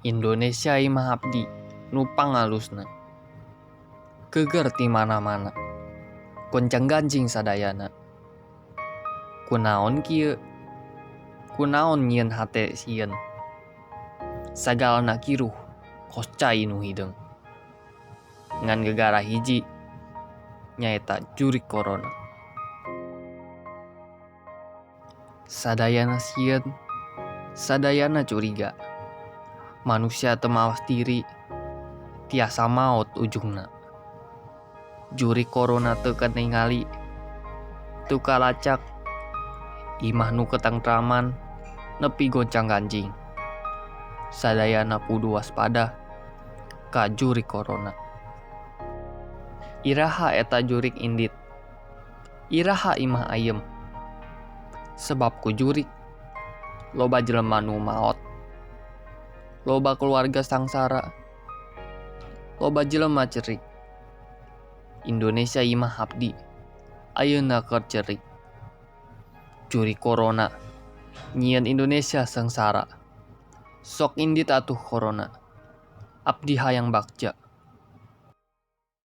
Indonesia imah abdi nupang alusna. Geger ti mana-mana. Goncang ganjing sadayana. Kunaon kieu? Kunaon nyieun hate sieun? Sagalana kiruh koscai nu hideung. Ngan gegara hiji nyaeta jurik corona. Sadayana sieun, sadayana curiga. Manusia teu maos diri, tiasa maot ujungna. Jurik corona teu katingali, teu kalacak, imah nu ketangtraman nepi goncang ganjing. Sadayana kudu waspada ka jurik corona. Iraha eta jurik indit, iraha imah ayem. Sebab ku jurik loba jelema nu maot, loba keluarga sangsara, loba jelema cerik. Indonesia imah abdi ayeuna keur cerik. Jurik corona nyieun Indonesia sengsara. Sok indit atuh corona, abdi hayang bagja.